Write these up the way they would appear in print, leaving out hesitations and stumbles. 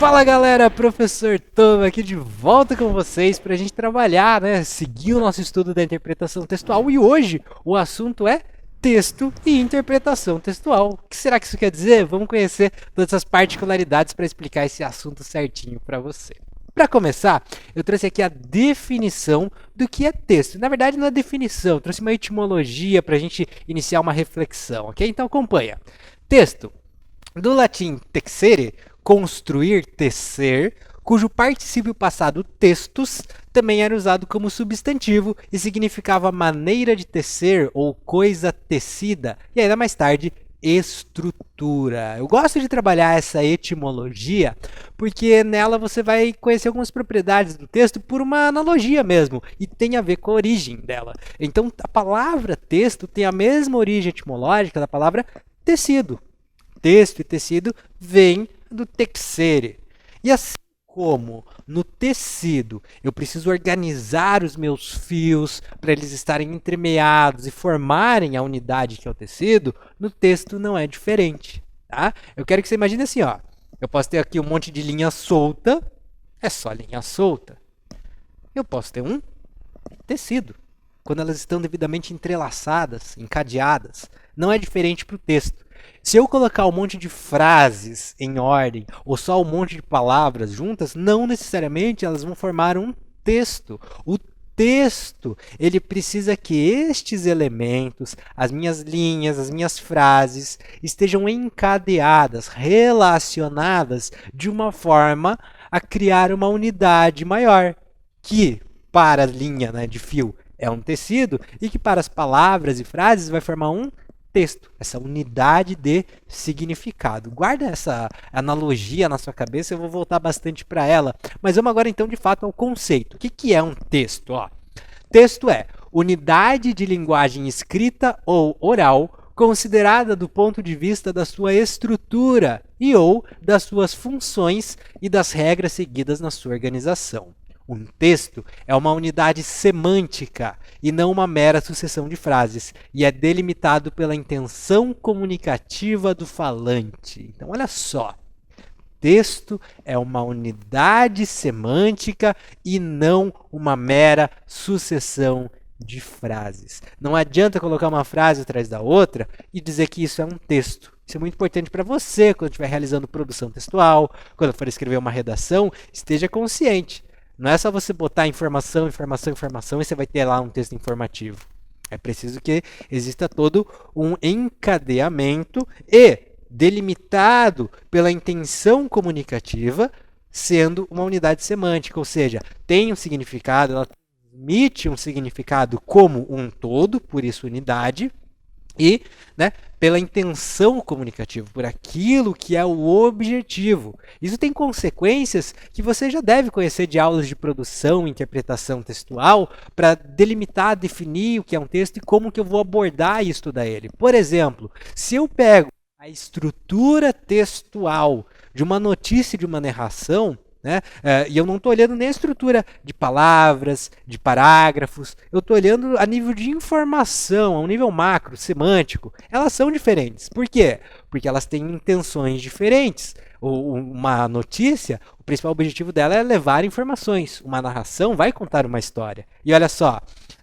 Fala galera, professor Tom aqui de volta com vocês para a gente trabalhar, seguir o nosso estudo da interpretação textual e hoje o assunto é texto e interpretação textual. O que será que isso quer dizer? Vamos conhecer todas as particularidades para explicar esse assunto certinho para você. Para começar, eu trouxe aqui a definição do que é texto. Na verdade, não é definição, eu trouxe uma etimologia para a gente iniciar uma reflexão, ok? Então acompanha. Texto, do latim texere, construir, tecer, cujo particípio passado textus também era usado como substantivo e significava maneira de tecer ou coisa tecida, e ainda mais tarde, estrutura. Eu gosto de trabalhar essa etimologia porque nela você vai conhecer algumas propriedades do texto por uma analogia mesmo, e tem a ver com a origem dela. Então, a palavra texto tem a mesma origem etimológica da palavra tecido. Texto e tecido vêm do texere. E assim como no tecido eu preciso organizar os meus fios para eles estarem entremeados e formarem a unidade que é o tecido, no texto não é diferente. Tá? Eu quero que você imagine assim, ó. Eu posso ter aqui um monte de linha solta, é só linha solta. Eu posso ter um tecido, quando elas estão devidamente entrelaçadas, encadeadas. Não é diferente para o texto. Se eu colocar um monte de frases em ordem ou só um monte de palavras juntas, não necessariamente elas vão formar um texto. O texto, ele precisa que estes elementos, as minhas linhas, as minhas frases, estejam encadeadas, relacionadas de uma forma a criar uma unidade maior, que para a linha de fio é um tecido e que para as palavras e frases vai formar um texto, essa unidade de significado. Guarda essa analogia na sua cabeça, eu vou voltar bastante para ela. Mas vamos agora então de fato ao conceito. O que é um texto? Texto é unidade de linguagem escrita ou oral considerada do ponto de vista da sua estrutura e ou das suas funções e das regras seguidas na sua organização. Um texto é uma unidade semântica e não uma mera sucessão de frases, e é delimitado pela intenção comunicativa do falante. Então, olha só. Texto é uma unidade semântica e não uma mera sucessão de frases. Não adianta colocar uma frase atrás da outra e dizer que isso é um texto. Isso é muito importante para você, quando estiver realizando produção textual, quando for escrever uma redação, esteja consciente. Não é só você botar informação, informação, informação e você vai ter lá um texto informativo. É preciso que exista todo um encadeamento e delimitado pela intenção comunicativa, sendo uma unidade semântica, ou seja, tem um significado, ela transmite um significado como um todo, por isso unidade, e pela intenção comunicativa, por aquilo que é o objetivo. Isso tem consequências que você já deve conhecer de aulas de produção e interpretação textual para delimitar, definir o que é um texto e como que eu vou abordar e estudar ele. Por exemplo, se eu pego a estrutura textual de uma notícia, de uma narração, e eu não estou olhando nem a estrutura de palavras, de parágrafos, eu estou olhando a nível de informação, a um nível macro, semântico. Elas são diferentes. Por quê? Porque elas têm intenções diferentes. Uma notícia, o principal objetivo dela é levar informações. Uma narração vai contar uma história. E olha só,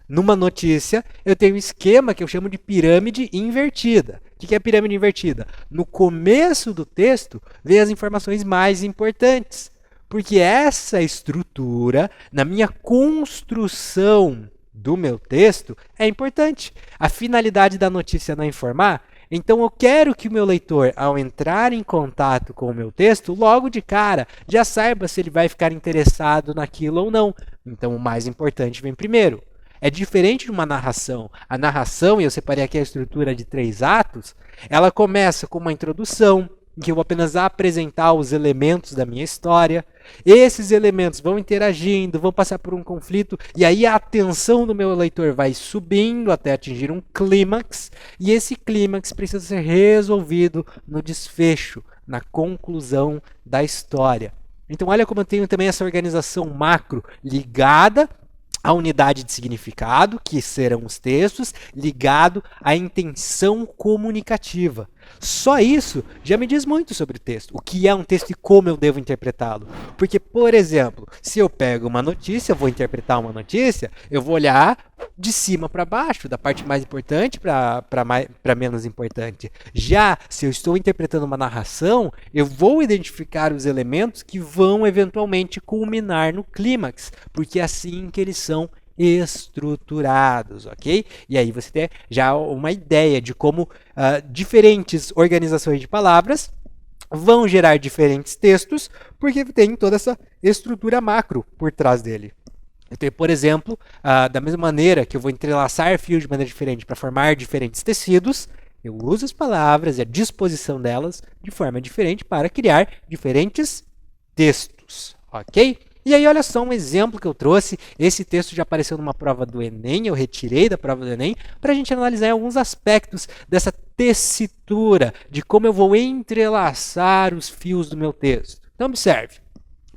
numa notícia eu tenho um esquema que eu chamo de pirâmide invertida. O que é pirâmide invertida? No começo do texto vem as informações mais importantes. Porque essa estrutura, na minha construção do meu texto, é importante. A finalidade da notícia não é informar. Então, eu quero que o meu leitor, ao entrar em contato com o meu texto, logo de cara, já saiba se ele vai ficar interessado naquilo ou não. Então, o mais importante vem primeiro. É diferente de uma narração. A narração, e eu separei aqui a estrutura de 3 atos, ela começa com uma introdução, em que eu vou apenas apresentar os elementos da minha história. Esses elementos vão interagindo, vão passar por um conflito, e aí a atenção do meu leitor vai subindo até atingir um clímax, e esse clímax precisa ser resolvido no desfecho, na conclusão da história. Então olha como eu tenho também essa organização macro ligada a unidade de significado, que serão os textos, ligado à intenção comunicativa. Só isso já me diz muito sobre o texto, o que é um texto e como eu devo interpretá-lo. Porque, por exemplo, se eu pego uma notícia, eu vou interpretar uma notícia, eu vou olhar de cima para baixo, da parte mais importante para menos importante. Já se eu estou interpretando uma narração, eu vou identificar os elementos que vão eventualmente culminar no clímax, porque é assim que eles são estruturados, ok? E aí você tem já uma ideia de como diferentes organizações de palavras vão gerar diferentes textos, porque tem toda essa estrutura macro por trás dele. Eu tenho, por exemplo, da mesma maneira que eu vou entrelaçar fios de maneira diferente para formar diferentes tecidos, eu uso as palavras e a disposição delas de forma diferente para criar diferentes textos, ok? E aí, olha só um exemplo que eu trouxe. Esse texto já apareceu numa prova do Enem, eu retirei da prova do Enem, para a gente analisar alguns aspectos dessa tessitura, de como eu vou entrelaçar os fios do meu texto. Então, observe.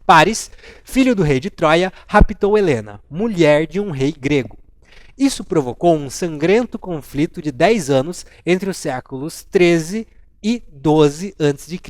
Paris, filho do rei de Troia, raptou Helena, mulher de um rei grego. Isso provocou um sangrento conflito de 10 anos entre os séculos 13 e 12 a.C.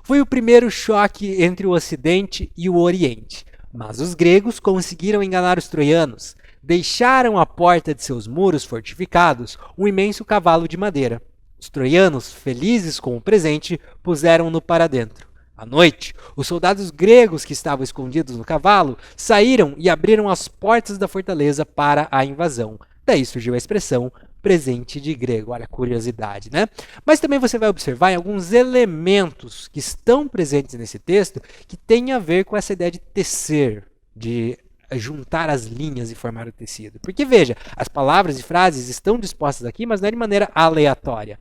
Foi o primeiro choque entre o Ocidente e o Oriente, mas os gregos conseguiram enganar os troianos. Deixaram à porta de seus muros fortificados um imenso cavalo de madeira. Os troianos, felizes com o presente, puseram-no para dentro. À noite, os soldados gregos que estavam escondidos no cavalo saíram e abriram as portas da fortaleza para a invasão. Daí surgiu a expressão presente de grego. Olha a curiosidade, né? Mas também você vai observar em alguns elementos que estão presentes nesse texto que têm a ver com essa ideia de tecer, de juntar as linhas e formar o tecido. Porque, veja, as palavras e frases estão dispostas aqui, mas não é de maneira aleatória.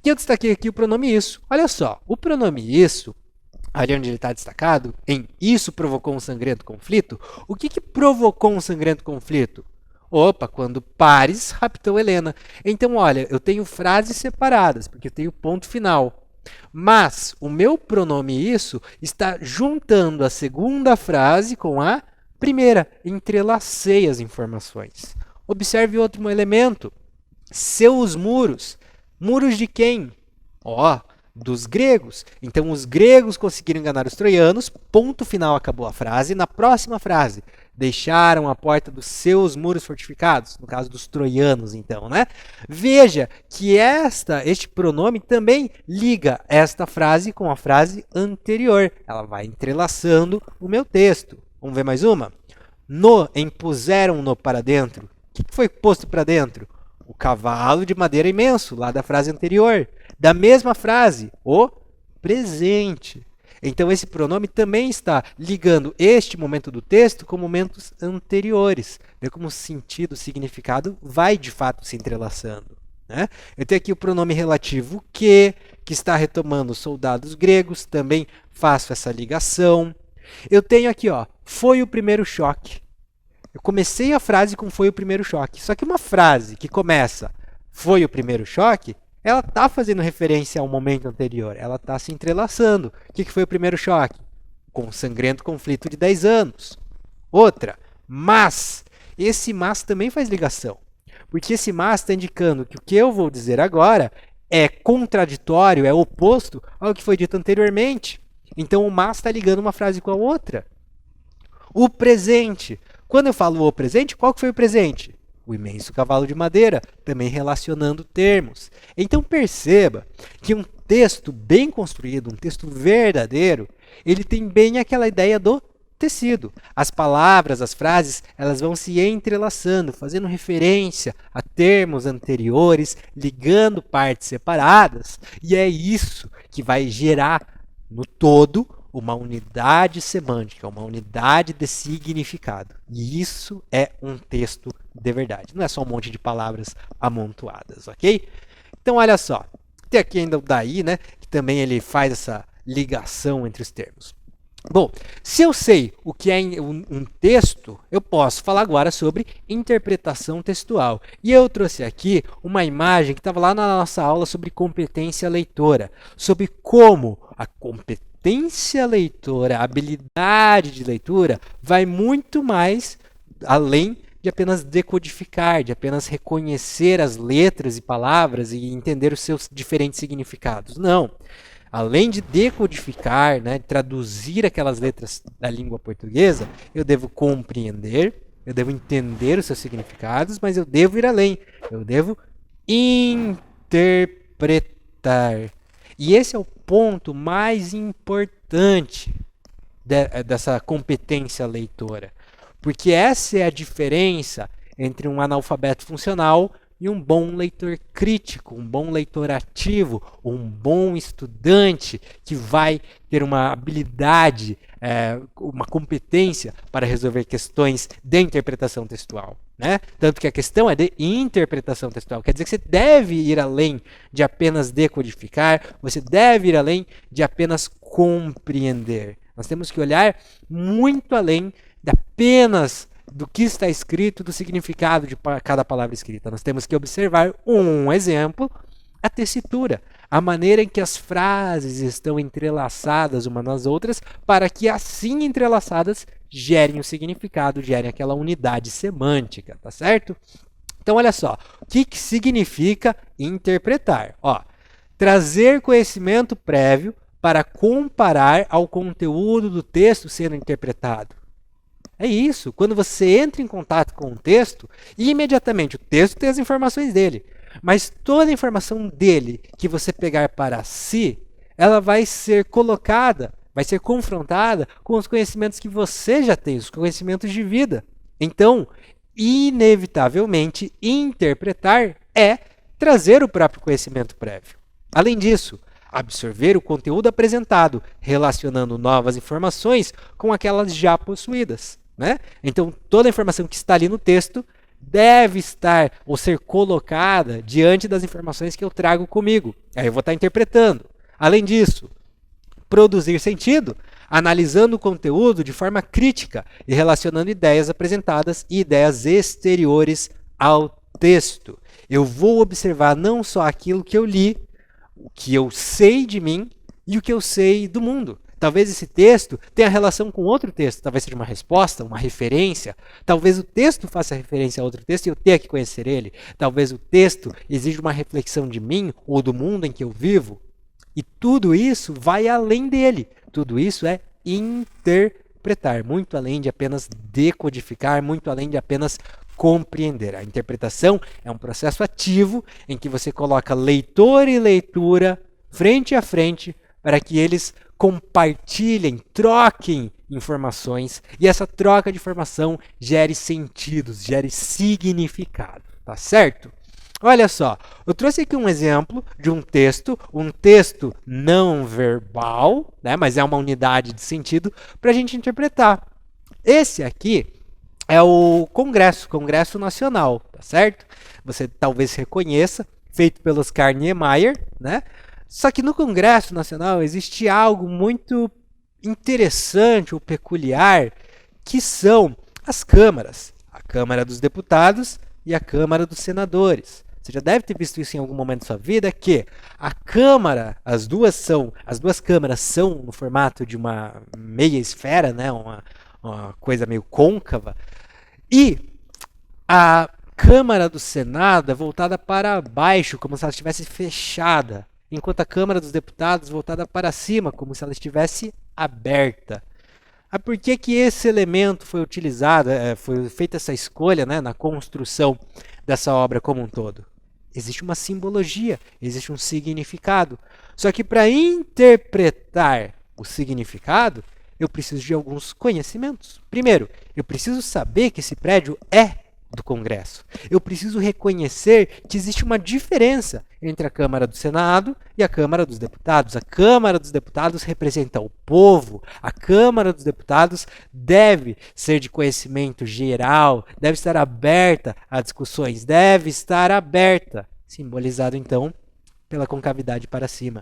E eu destaquei aqui o pronome isso. Olha só, o pronome isso, ali onde ele está destacado, em isso provocou um sangrento conflito, o que provocou um sangrento conflito? Opa, quando Paris raptou Helena. Então, olha, eu tenho frases separadas, porque eu tenho ponto final. Mas o meu pronome isso está juntando a segunda frase com a primeira. Entrelacei as informações. Observe outro elemento. Seus muros. Muros de quem? Ó, dos gregos. Então, os gregos conseguiram enganar os troianos. Ponto final, acabou a frase. Na próxima frase, deixaram a porta dos seus muros fortificados, no caso dos troianos, então, né? Veja que este pronome também liga esta frase com a frase anterior. Ela vai entrelaçando o meu texto. Vamos ver mais uma? Impuseram-no para dentro. O que foi posto para dentro? O cavalo de madeira imenso, lá da frase anterior. Da mesma frase, o presente. Então, esse pronome também está ligando este momento do texto com momentos anteriores. Vê como o sentido, o significado vai, de fato, se entrelaçando. Né? Eu tenho aqui o pronome relativo que está retomando os soldados gregos, também faço essa ligação. Eu tenho aqui, ó, foi o primeiro choque. Eu comecei a frase com foi o primeiro choque. Só que uma frase que começa foi o primeiro choque, ela está fazendo referência ao momento anterior, ela está se entrelaçando. O que foi o primeiro choque? Com um sangrento conflito de 10 anos. Outra, mas. Esse mas também faz ligação, porque esse mas está indicando que o que eu vou dizer agora é contraditório, é oposto ao que foi dito anteriormente. Então, o mas está ligando uma frase com a outra. O presente. Quando eu falo o presente, qual que foi o presente? O imenso cavalo de madeira, também relacionando termos. Então perceba que um texto bem construído, um texto verdadeiro, ele tem bem aquela ideia do tecido. As palavras, as frases, elas vão se entrelaçando, fazendo referência a termos anteriores, ligando partes separadas, e é isso que vai gerar no todo uma unidade semântica, uma unidade de significado. E isso é um texto de verdade. Não é só um monte de palavras amontoadas, ok? Então, olha só. Tem aqui ainda o daí, né? Que também ele faz essa ligação entre os termos. Bom, se eu sei o que é um texto, eu posso falar agora sobre interpretação textual. E eu trouxe aqui uma imagem que estava lá na nossa aula sobre competência leitora, sobre como a competência leitora, a habilidade de leitura, vai muito mais além de apenas decodificar, de apenas reconhecer as letras e palavras e entender os seus diferentes significados. Não. Além de decodificar, né, traduzir aquelas letras da língua portuguesa, eu devo compreender, eu devo entender os seus significados, mas eu devo ir além. Eu devo interpretar. E esse é o ponto mais importante dessa competência leitora. Porque essa é a diferença entre um analfabeto funcional e um bom leitor crítico, um bom leitor ativo, um bom estudante que vai ter uma habilidade, uma competência para resolver questões de interpretação textual. Né? Tanto que a questão é de interpretação textual. Quer dizer que você deve ir além de apenas decodificar, você deve ir além de apenas compreender. Nós temos que olhar muito além de apenas do que está escrito, do significado de cada palavra escrita. Nós temos que observar um exemplo, a tessitura, a maneira em que as frases estão entrelaçadas umas nas outras, para que assim entrelaçadas gerem o significado, gerem aquela unidade semântica, tá certo? Então olha só, o que significa interpretar? Ó, trazer conhecimento prévio para comparar ao conteúdo do texto sendo interpretado. É isso. Quando você entra em contato com o texto, imediatamente o texto tem as informações dele. Mas toda a informação dele que você pegar para si, ela vai ser colocada, vai ser confrontada com os conhecimentos que você já tem, os conhecimentos de vida. Então, inevitavelmente, interpretar é trazer o próprio conhecimento prévio. Além disso, absorver o conteúdo apresentado, relacionando novas informações com aquelas já possuídas. Né? Então, toda a informação que está ali no texto deve estar ou ser colocada diante das informações que eu trago comigo. Aí eu vou estar interpretando. Além disso, produzir sentido, analisando o conteúdo de forma crítica e relacionando ideias apresentadas e ideias exteriores ao texto. Eu vou observar não só aquilo que eu li, o que eu sei de mim e o que eu sei do mundo. Talvez esse texto tenha relação com outro texto, talvez seja uma resposta, uma referência. Talvez o texto faça referência a outro texto e eu tenha que conhecer ele. Talvez o texto exija uma reflexão de mim ou do mundo em que eu vivo. E tudo isso vai além dele. Tudo isso é interpretar, muito além de apenas decodificar, muito além de apenas compreender. A interpretação é um processo ativo em que você coloca leitor e leitura frente a frente para que eles compartilhem, troquem informações e essa troca de informação gere sentidos, gere significado, tá certo? Olha só, eu trouxe aqui um exemplo de um texto não verbal, né, mas é uma unidade de sentido para a gente interpretar. Esse aqui é o Congresso Nacional, tá certo? Você talvez reconheça, feito pelo Oscar Niemeyer, né? Só que no Congresso Nacional existe algo muito interessante ou peculiar, que são as câmaras. A Câmara dos Deputados e a Câmara dos Senadores. Você já deve ter visto isso em algum momento da sua vida, que a Câmara, as duas câmaras são no formato de uma meia esfera, né? uma coisa meio côncava, e a Câmara do Senado é voltada para baixo, como se ela estivesse fechada, enquanto a Câmara dos Deputados voltada para cima, como se ela estivesse aberta. Por que esse elemento foi utilizado, foi feita essa escolha, né, na construção dessa obra como um todo? Existe uma simbologia, existe um significado. Só que para interpretar o significado, eu preciso de alguns conhecimentos. Primeiro, eu preciso saber que esse prédio é do Congresso. Eu preciso reconhecer que existe uma diferença entre a Câmara do Senado e a Câmara dos Deputados. A Câmara dos Deputados representa o povo. A Câmara dos Deputados deve ser de conhecimento geral, deve estar aberta a discussões, deve estar aberta, simbolizado então pela concavidade para cima.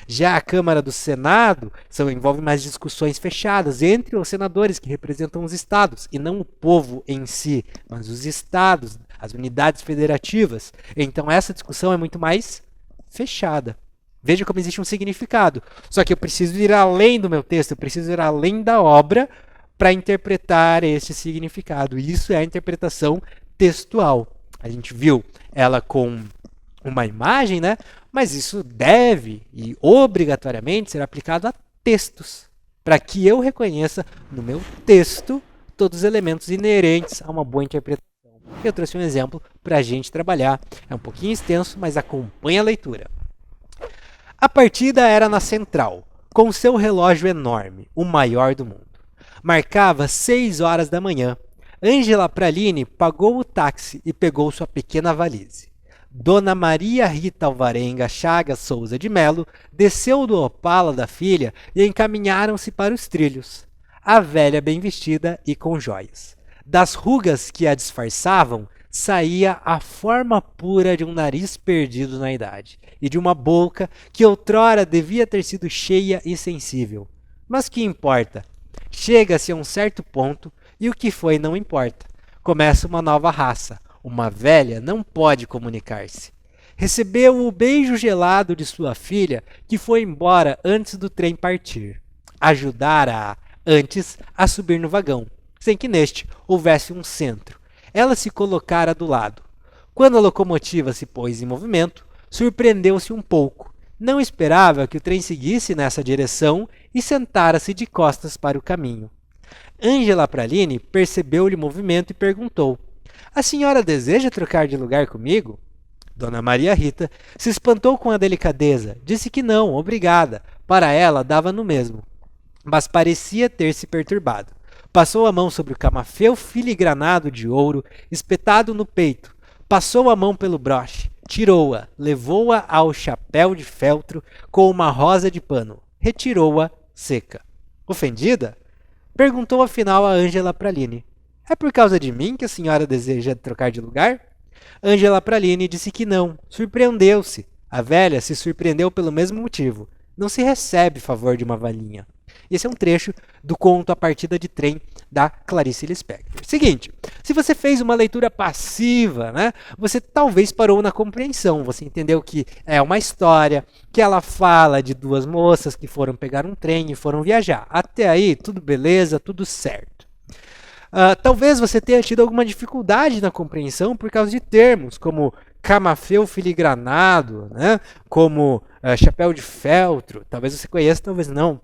Já a Câmara do Senado envolve mais discussões fechadas entre os senadores que representam os estados, e não o povo em si, mas os estados, as unidades federativas. Então essa discussão é muito mais fechada. Veja como existe um significado. Só que eu preciso ir além do meu texto, eu preciso ir além da obra para interpretar este significado. Isso é a interpretação textual. A gente viu ela com uma imagem, né? Mas isso deve e obrigatoriamente ser aplicado a textos, para que eu reconheça no meu texto todos os elementos inerentes a uma boa interpretação. Eu trouxe um exemplo para a gente trabalhar. É um pouquinho extenso, mas acompanha a leitura. A partida era na Central, com seu relógio enorme, o maior do mundo. Marcava 6 horas da manhã. Ângela Praline pagou o táxi e pegou sua pequena valise. Dona Maria Rita Alvarenga Chagas Souza de Melo desceu do Opala da filha e encaminharam-se para os trilhos. A velha bem vestida e com joias. Das rugas que a disfarçavam, saía a forma pura de um nariz perdido na idade e de uma boca que outrora devia ter sido cheia e sensível. Mas que importa? Chega-se a um certo ponto e o que foi não importa. Começa uma nova raça. Uma velha não pode comunicar-se. Recebeu o beijo gelado de sua filha, que foi embora antes do trem partir. Ajudara-a, antes, a subir no vagão, sem que neste houvesse um centro. Ela se colocara do lado. Quando a locomotiva se pôs em movimento, surpreendeu-se um pouco. Não esperava que o trem seguisse nessa direção e sentara-se de costas para o caminho. Ângela Praline percebeu-lhe o movimento e perguntou: "A senhora deseja trocar de lugar comigo?" Dona Maria Rita se espantou com a delicadeza. Disse que não, obrigada. Para ela dava no mesmo. Mas parecia ter se perturbado. Passou a mão sobre o camafeu filigranado de ouro, espetado no peito. Passou a mão pelo broche. Tirou-a, levou-a ao chapéu de feltro com uma rosa de pano. Retirou-a seca. Ofendida? Perguntou afinal a Ângela Praline: "É por causa de mim que a senhora deseja trocar de lugar?" Ângela Praline disse que não. Surpreendeu-se. A velha se surpreendeu pelo mesmo motivo. Não se recebe favor de uma valinha. Esse é um trecho do conto A Partida de Trem, da Clarice Lispector. Seguinte, se você fez uma leitura passiva, né, você talvez parou na compreensão. Você entendeu que é uma história, que ela fala de duas moças que foram pegar um trem e foram viajar. Até aí, tudo beleza, tudo certo. Talvez você tenha tido alguma dificuldade na compreensão por causa de termos como camafeu filigranado, né? Como chapéu de feltro. Talvez você conheça, talvez não.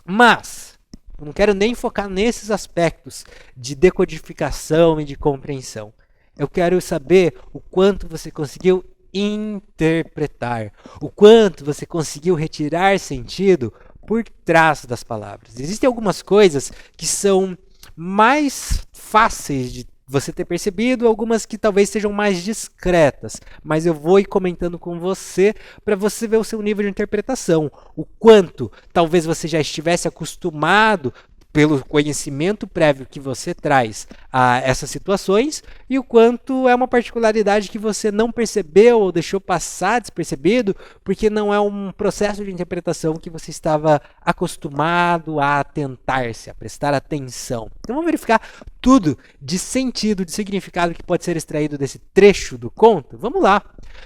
Mas eu não quero nem focar nesses aspectos de decodificação e de compreensão. Eu quero saber o quanto você conseguiu interpretar, o quanto você conseguiu retirar sentido por trás das palavras. Existem algumas coisas que são mais fáceis de você ter percebido, algumas que talvez sejam mais discretas, mas eu vou ir comentando com você para você ver o seu nível de interpretação, o quanto talvez você já estivesse acostumado pelo conhecimento prévio que você traz a essas situações e o quanto é uma particularidade que você não percebeu ou deixou passar despercebido porque não é um processo de interpretação que você estava acostumado a atentar-se, a prestar atenção. Então vamos verificar tudo de sentido, de significado que pode ser extraído desse trecho do conto. Vamos lá.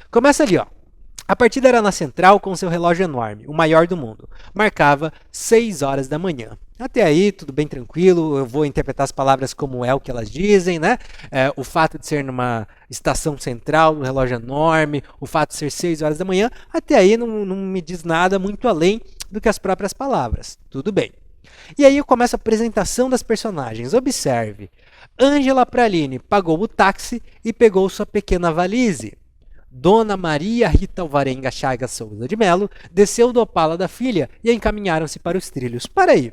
Começa ali, ó. A partida era na Central com seu relógio enorme, o maior do mundo. Marcava 6 horas da manhã. Até aí, tudo bem tranquilo, eu vou interpretar as palavras como é o que elas dizem, né? O fato de ser numa estação central, um relógio enorme, o fato de ser 6 horas da manhã, até aí não me diz nada muito além do que as próprias palavras. Tudo bem. E aí eu começo a apresentação das personagens. Observe. Ângela Praline pagou o táxi e pegou sua pequena valise. Dona Maria Rita Alvarenga Chagas Souza de Melo desceu do Opala da filha e encaminharam-se para os trilhos. Para aí.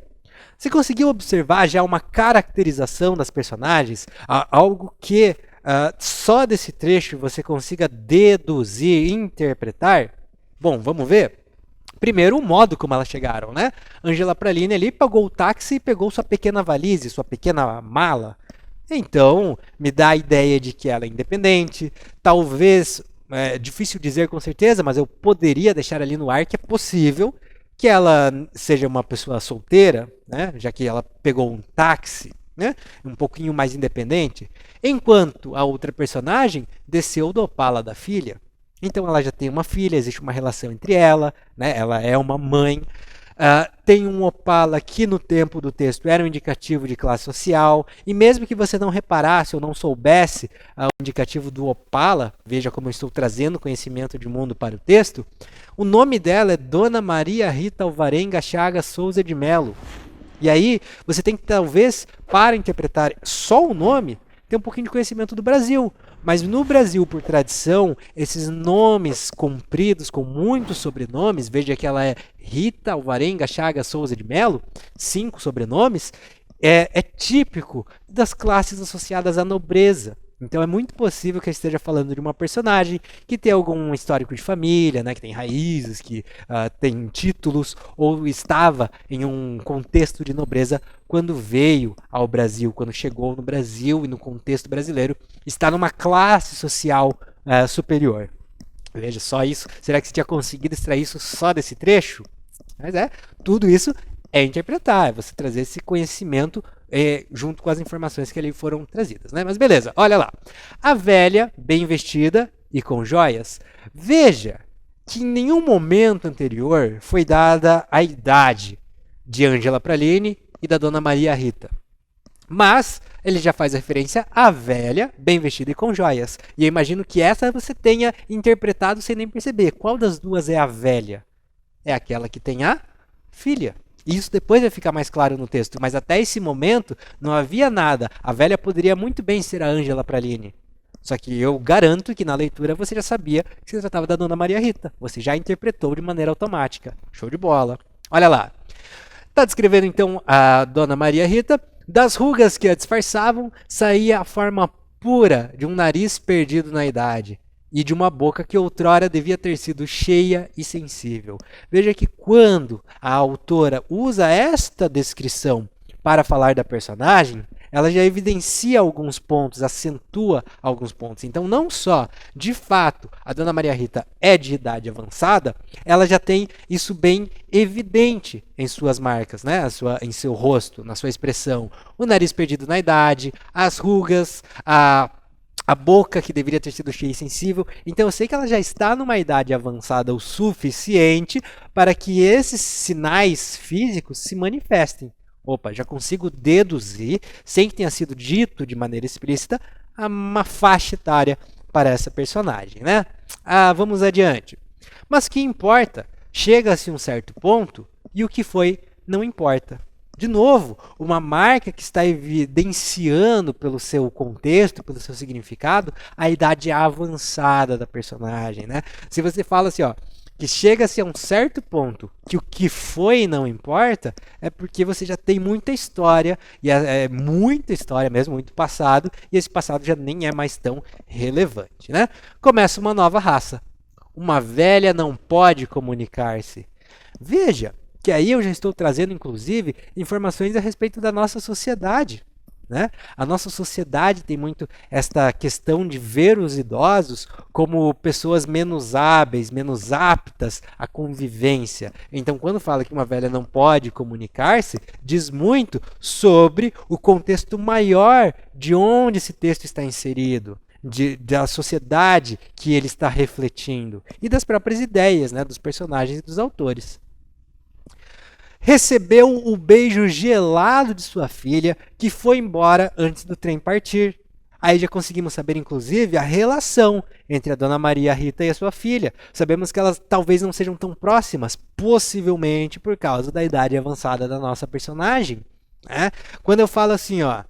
Você conseguiu observar já uma caracterização das personagens? Algo que só desse trecho você consiga deduzir, interpretar? Bom, vamos ver? Primeiro, o modo como elas chegaram, né? Ângela Praline ali pagou o táxi e pegou sua pequena valise, sua pequena mala. Então, me dá a ideia de que ela é independente, talvez... É difícil dizer com certeza, mas eu poderia deixar ali no ar que é possível que ela seja uma pessoa solteira, né? Já que ela pegou um táxi, né? Um pouquinho mais independente, enquanto a outra personagem desceu do Opala da filha. Então ela já tem uma filha, existe uma relação entre ela, né? Ela é uma mãe. Tem um Opala que no tempo do texto era um indicativo de classe social, e mesmo que você não reparasse ou não soubesse o indicativo do Opala, veja como eu estou trazendo conhecimento de mundo para o texto, o nome dela é Dona Maria Rita Alvarenga Chagas Souza de Melo. E aí você tem que, talvez, para interpretar só o nome, ter um pouquinho de conhecimento do Brasil. Mas no Brasil, por tradição, esses nomes compridos com muitos sobrenomes, veja que ela é Rita Alvarenga Chagas Souza de Melo, 5 sobrenomes, é típico das classes associadas à nobreza. Então é muito possível que eu esteja falando de uma personagem que tem algum histórico de família, né, que tem raízes, que tem títulos, ou estava em um contexto de nobreza quando veio ao Brasil, quando chegou no Brasil e no contexto brasileiro, está numa classe social superior. Veja só isso. Será que você tinha conseguido extrair isso só desse trecho? Mas tudo isso é interpretar, é você trazer esse conhecimento junto com as informações que ali foram trazidas, né? Mas beleza, olha lá. A velha, bem vestida e com joias. Veja que em nenhum momento anterior foi dada a idade de Ângela Praline e da Dona Maria Rita. Mas ele já faz referência à velha, bem vestida e com joias. E eu imagino que essa você tenha interpretado sem nem perceber. Qual das duas é a velha? É aquela que tem a filha. Isso depois vai ficar mais claro no texto, mas até esse momento não havia nada. A velha poderia muito bem ser a Ângela Praline. Só que eu garanto que na leitura você já sabia que se tratava da Dona Maria Rita. Você já interpretou de maneira automática. Show de bola. Olha lá. Está descrevendo então a Dona Maria Rita. Das rugas que a disfarçavam, saía a forma pura de um nariz perdido na idade e de uma boca que outrora devia ter sido cheia e sensível. Veja que quando a autora usa esta descrição para falar da personagem, ela já evidencia alguns pontos, acentua alguns pontos. Então, não só, de fato, a Dona Maria Rita é de idade avançada, ela já tem isso bem evidente em suas marcas, né? Em seu rosto, na sua expressão. O nariz perdido na idade, as rugas, a boca que deveria ter sido cheia e sensível. Então eu sei que ela já está numa idade avançada o suficiente para que esses sinais físicos se manifestem. Opa, já consigo deduzir, sem que tenha sido dito de maneira explícita, uma faixa etária para essa personagem, né? Vamos adiante. Mas que importa? Chega-se a um certo ponto e o que foi não importa. De novo, uma marca que está evidenciando pelo seu contexto, pelo seu significado, a idade avançada da personagem, né? Se você fala assim, ó, que chega-se a um certo ponto que o que foi não importa, é porque você já tem muita história, e é muita história mesmo, muito passado, e esse passado já nem é mais tão relevante, né? Começa uma nova raça. Uma velha não pode comunicar-se. Veja que aí eu já estou trazendo, inclusive, informações a respeito da nossa sociedade. Né? A nossa sociedade tem muito esta questão de ver os idosos como pessoas menos hábeis, menos aptas à convivência. Então, quando fala que uma velha não pode comunicar-se, diz muito sobre o contexto maior de onde esse texto está inserido, da sociedade que ele está refletindo e das próprias ideias, né, dos personagens e dos autores. Recebeu o beijo gelado de sua filha, que foi embora antes do trem partir. Aí já conseguimos saber, inclusive, a relação entre a Dona Maria Rita e a sua filha. Sabemos que elas talvez não sejam tão próximas, possivelmente por causa da idade avançada da nossa personagem. Né? Quando eu falo assim, ó,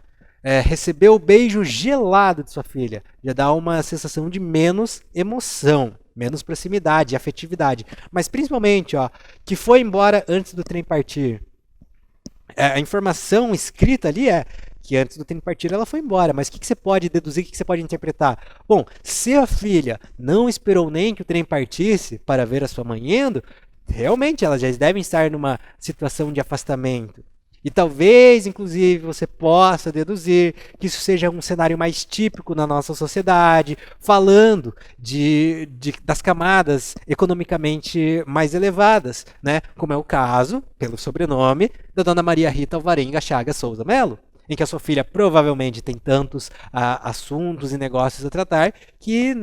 recebeu o beijo gelado de sua filha, já dá uma sensação de menos emoção, menos proximidade, afetividade. Mas principalmente, ó, que foi embora antes do trem partir. A informação escrita ali é que antes do trem partir ela foi embora. Mas o que você pode deduzir, o que você pode interpretar? Bom, se a filha não esperou nem que o trem partisse para ver a sua mãe indo, realmente elas já devem estar numa situação de afastamento. E talvez, inclusive, você possa deduzir que isso seja um cenário mais típico na nossa sociedade, falando das camadas economicamente mais elevadas, né? Como é o caso, pelo sobrenome, da Dona Maria Rita Alvarenga Chagas Souza Melo, em que a sua filha provavelmente tem tantos assuntos e negócios a tratar que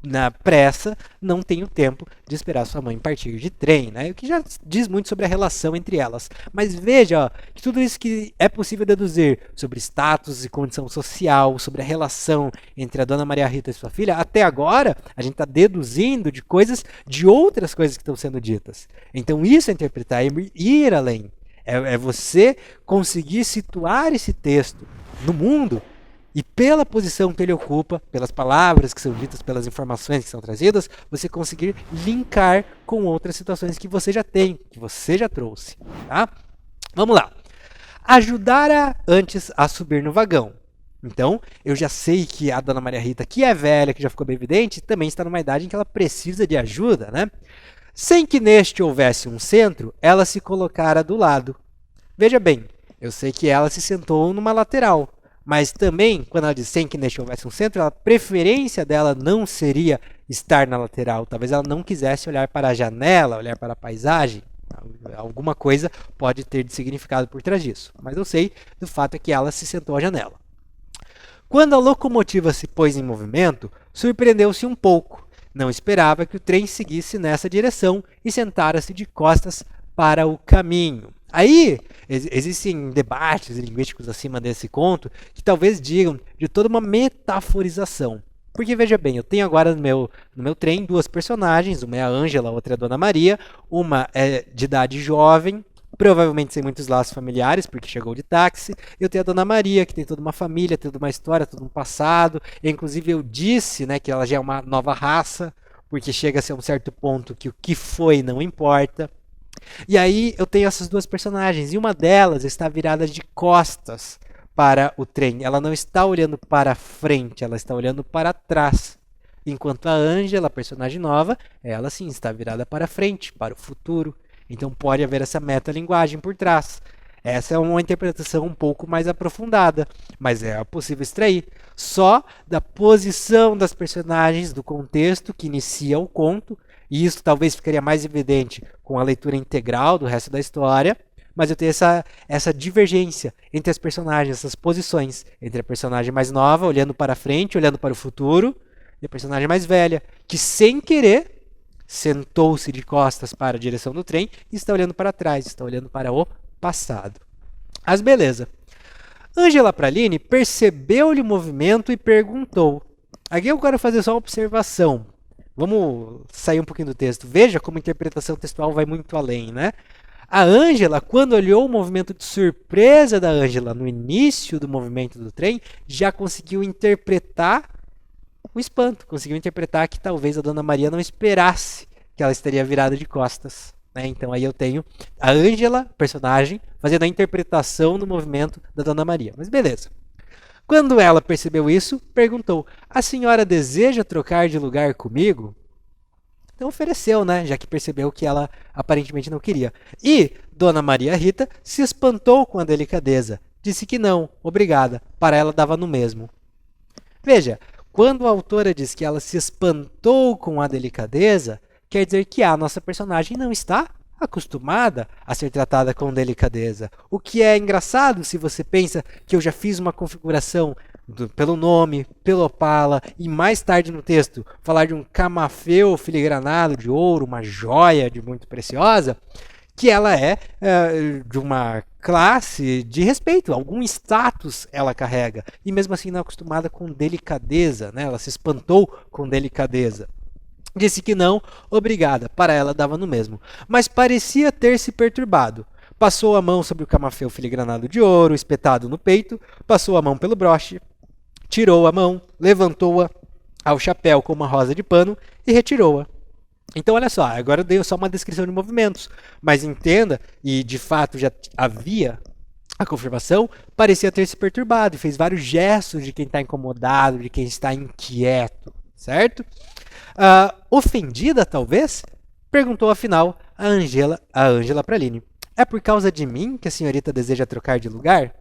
na pressa, não tenho tempo de esperar sua mãe partir de trem, né? O que já diz muito sobre a relação entre elas. Mas veja, ó, que tudo isso que é possível deduzir sobre status e condição social, sobre a relação entre a Dona Maria Rita e sua filha, até agora a gente está deduzindo de coisas, de outras coisas que estão sendo ditas. Então isso é interpretar, é ir além. É você conseguir situar esse texto no mundo e pela posição que ele ocupa, pelas palavras que são ditas, pelas informações que são trazidas, você conseguir linkar com outras situações que você já tem, que você já trouxe. Tá? Vamos lá. Ajudara antes a subir no vagão. Então, eu já sei que a Dona Maria Rita, que é velha, que já ficou bem evidente, também está numa idade em que ela precisa de ajuda, né? Sem que neste houvesse um centro, ela se colocara do lado. Veja bem, eu sei que ela se sentou numa lateral, mas também, quando ela diz sem que neste houvesse um centro, a preferência dela não seria estar na lateral. Talvez ela não quisesse olhar para a janela, olhar para a paisagem. Alguma coisa pode ter de significado por trás disso. Mas eu sei do fato é que ela se sentou à janela. Quando a locomotiva se pôs em movimento, surpreendeu-se um pouco. Não esperava que o trem seguisse nessa direção e sentara-se de costas para o caminho. Aí, existem debates linguísticos acima desse conto que talvez digam de toda uma metaforização. Porque, veja bem, eu tenho agora no meu trem duas personagens, uma é a Ângela, a outra é a Dona Maria, uma é de idade jovem, provavelmente sem muitos laços familiares, porque chegou de táxi. Eu tenho a Dona Maria, que tem toda uma família, toda uma história, todo um passado. E, inclusive, eu disse, né, que ela já é uma nova raça, porque chega-se a um certo ponto que o que foi não importa. E aí eu tenho essas duas personagens, e uma delas está virada de costas para o trem. Ela não está olhando para frente, ela está olhando para trás. Enquanto a Ângela, a personagem nova, ela sim está virada para frente, para o futuro. Então pode haver essa metalinguagem por trás. Essa é uma interpretação um pouco mais aprofundada, mas é possível extrair só da posição das personagens, do contexto que inicia o conto, e isso talvez ficaria mais evidente com a leitura integral do resto da história, mas eu tenho essa divergência entre as personagens, essas posições, entre a personagem mais nova, olhando para frente, olhando para o futuro, e a personagem mais velha, que sem querer sentou-se de costas para a direção do trem e está olhando para trás, está olhando para o passado. Mas beleza. Ângela Praline percebeu-lhe o movimento e perguntou. Aqui eu quero fazer só uma observação. Vamos sair um pouquinho do texto. Veja como a interpretação textual vai muito além, né? A Ângela, quando olhou o movimento de surpresa da Ângela no início do movimento do trem, já conseguiu interpretar o espanto, conseguiu interpretar que talvez a Dona Maria não esperasse que ela estaria virada de costas. Né? Então aí eu tenho a Ângela, personagem, fazendo a interpretação do movimento da Dona Maria. Mas beleza. Quando ela percebeu isso, perguntou: a senhora deseja trocar de lugar comigo? Então ofereceu, né? Já que percebeu que ela aparentemente não queria. E Dona Maria Rita se espantou com a delicadeza. Disse que não, obrigada. Para ela dava no mesmo. Veja, quando a autora diz que ela se espantou com a delicadeza, quer dizer que a nossa personagem não está acostumada a ser tratada com delicadeza. O que é engraçado se você pensa que eu já fiz uma configuração pelo nome, pelo opala, e mais tarde no texto falar de um camafeu filigranado de ouro, uma joia de muito preciosa, que ela é de uma classe de respeito, algum status ela carrega, e mesmo assim não é acostumada com delicadeza, né? Ela se espantou com delicadeza. Disse que não, obrigada, para ela dava no mesmo, mas parecia ter se perturbado. Passou a mão sobre o camafeu filigranado de ouro, espetado no peito, passou a mão pelo broche, tirou a mão, levantou-a ao chapéu com uma rosa de pano e retirou-a. Então, olha só, agora eu dei só uma descrição de movimentos, mas entenda, e de fato já havia a confirmação, parecia ter se perturbado e fez vários gestos de quem está incomodado, de quem está inquieto, certo? Ofendida, talvez? Perguntou afinal a Ângela Praline. É por causa de mim que a senhorita deseja trocar de lugar?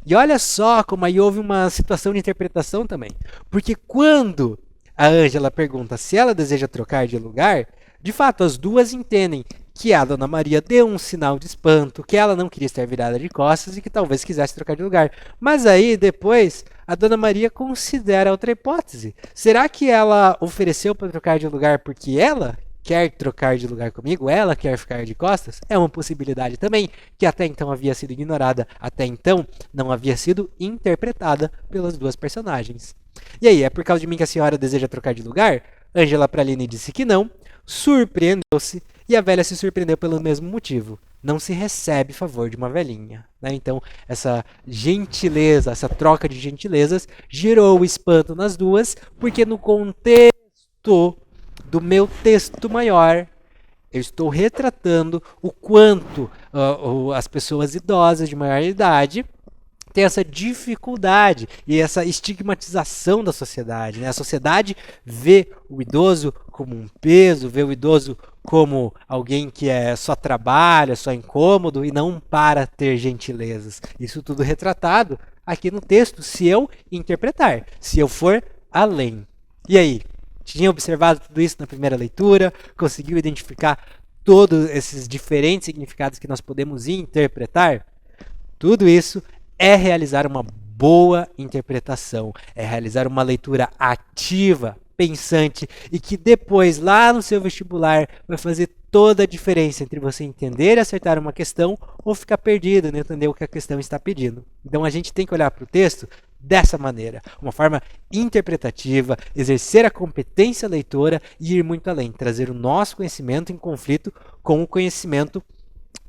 E olha só como aí houve uma situação de interpretação também. Porque quando a Ângela pergunta se ela deseja trocar de lugar, de fato as duas entendem que a Dona Maria deu um sinal de espanto, que ela não queria estar virada de costas e que talvez quisesse trocar de lugar. Mas aí, depois, a Dona Maria considera outra hipótese. Será que ela ofereceu para trocar de lugar porque ela quer trocar de lugar comigo? Ela quer ficar de costas? É uma possibilidade também, que até então havia sido ignorada, até então não havia sido interpretada pelas duas personagens. E aí, é por causa de mim que a senhora deseja trocar de lugar? Angela Praline disse que não, surpreendeu-se e a velha se surpreendeu pelo mesmo motivo. Não se recebe favor de uma velhinha. Né? Então, essa gentileza, essa troca de gentilezas gerou espanto nas duas, porque no contexto do meu texto maior, eu estou retratando o quanto as pessoas idosas de maior idade tem essa dificuldade e essa estigmatização da sociedade. Né? A sociedade vê o idoso como um peso, vê o idoso como alguém que só trabalha, só incômodo e não para ter gentilezas. Isso tudo retratado aqui no texto, se eu interpretar, se eu for além. E aí? Tinha observado tudo isso na primeira leitura? Conseguiu identificar todos esses diferentes significados que nós podemos interpretar? Tudo isso é realizar uma boa interpretação, é realizar uma leitura ativa, pensante e que depois, lá no seu vestibular, vai fazer toda a diferença entre você entender e acertar uma questão ou ficar perdido, não entender o que a questão está pedindo. Então a gente tem que olhar para o texto dessa maneira, uma forma interpretativa, exercer a competência leitora e ir muito além, trazer o nosso conhecimento em conflito com o conhecimento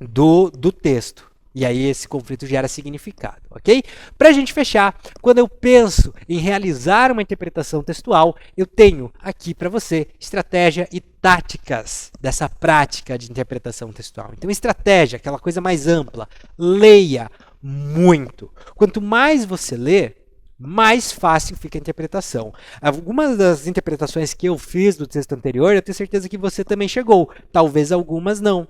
do texto. E aí esse conflito gera significado, ok? Para a gente fechar, quando eu penso em realizar uma interpretação textual, eu tenho aqui para você estratégia e táticas dessa prática de interpretação textual. Então, estratégia, aquela coisa mais ampla, leia muito. Quanto mais você lê, mais fácil fica a interpretação. Algumas das interpretações que eu fiz do texto anterior, eu tenho certeza que você também chegou. Talvez algumas não.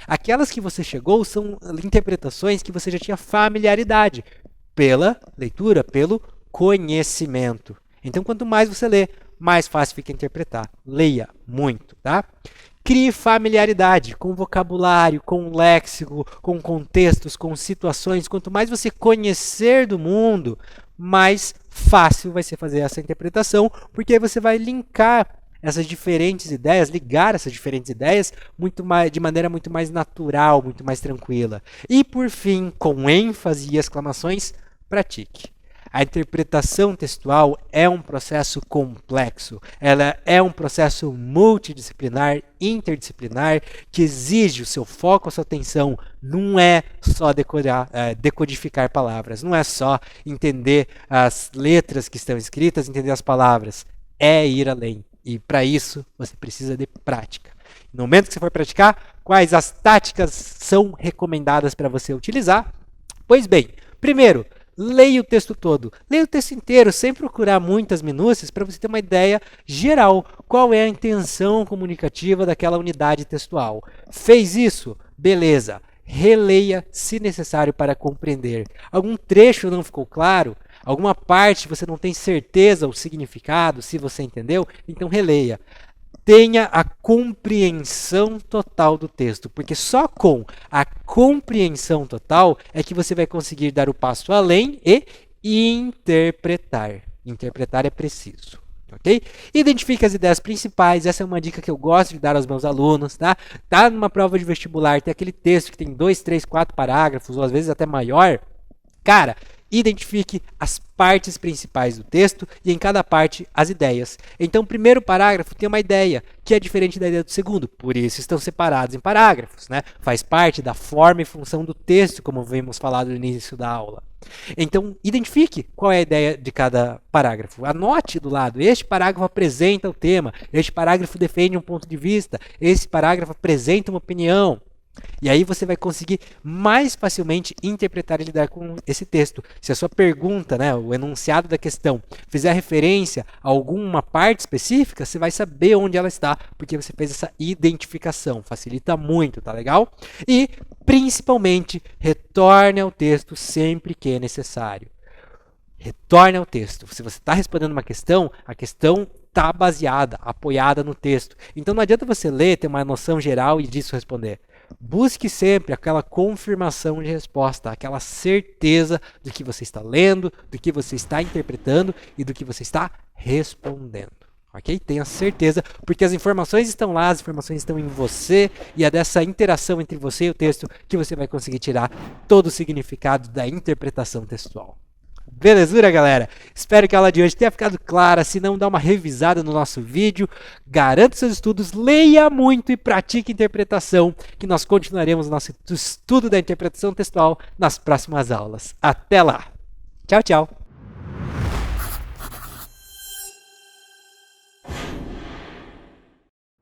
Aquelas que você chegou são interpretações que você já tinha familiaridade pela leitura, pelo conhecimento. Então, quanto mais você lê, mais fácil fica interpretar. Leia muito, tá? Crie familiaridade com vocabulário, com léxico, com contextos, com situações. Quanto mais você conhecer do mundo, mais fácil vai ser fazer essa interpretação, porque aí você vai linkar essas diferentes ideias, ligar essas diferentes ideias de maneira muito mais natural, muito mais tranquila. E, por fim, com ênfase e exclamações, pratique. A interpretação textual é um processo complexo. Ela é um processo multidisciplinar, interdisciplinar, que exige o seu foco, a sua atenção. Não é só decodificar palavras, não é só entender as letras que estão escritas, entender as palavras. É ir além. E para isso, você precisa de prática. No momento que você for praticar, quais as táticas são recomendadas para você utilizar? Pois bem, primeiro, leia o texto todo. Leia o texto inteiro, sem procurar muitas minúcias, para você ter uma ideia geral. Qual é a intenção comunicativa daquela unidade textual? Fez isso? Beleza. Releia, se necessário, para compreender. Algum trecho não ficou claro? Alguma parte você não tem certeza o significado, se você entendeu? Então releia. Tenha a compreensão total do texto, porque só com a compreensão total é que você vai conseguir dar o passo além e interpretar. Interpretar é preciso. Okay? Identifique as ideias principais, essa é uma dica que eu gosto de dar aos meus alunos. Tá numa prova de vestibular, tem aquele texto que tem 2, 3, 4 parágrafos, ou às vezes até maior. Cara, identifique as partes principais do texto e em cada parte as ideias. Então, o primeiro parágrafo tem uma ideia que é diferente da ideia do segundo, por isso estão separados em parágrafos, né? Faz parte da forma e função do texto, como vimos falado no início da aula. Então, identifique qual é a ideia de cada parágrafo. Anote do lado, este parágrafo apresenta o tema, este parágrafo defende um ponto de vista, este parágrafo apresenta uma opinião. E aí você vai conseguir mais facilmente interpretar e lidar com esse texto. Se a sua pergunta, né, o enunciado da questão, fizer referência a alguma parte específica, você vai saber onde ela está, porque você fez essa identificação. Facilita muito, tá legal? E, principalmente, retorne ao texto sempre que é necessário. Retorne ao texto. Se você está respondendo uma questão, a questão está baseada, apoiada no texto. Então não adianta você ler, ter uma noção geral e disso responder. Busque sempre aquela confirmação de resposta, aquela certeza do que você está lendo, do que você está interpretando e do que você está respondendo. Ok? Tenha certeza, porque as informações estão lá, as informações estão em você e é dessa interação entre você e o texto que você vai conseguir tirar todo o significado da interpretação textual. Belezura, galera? Espero que a aula de hoje tenha ficado clara. Se não, dá uma revisada no nosso vídeo. Garanta seus estudos, leia muito e pratique interpretação, que nós continuaremos nosso estudo da interpretação textual nas próximas aulas. Até lá! Tchau, tchau!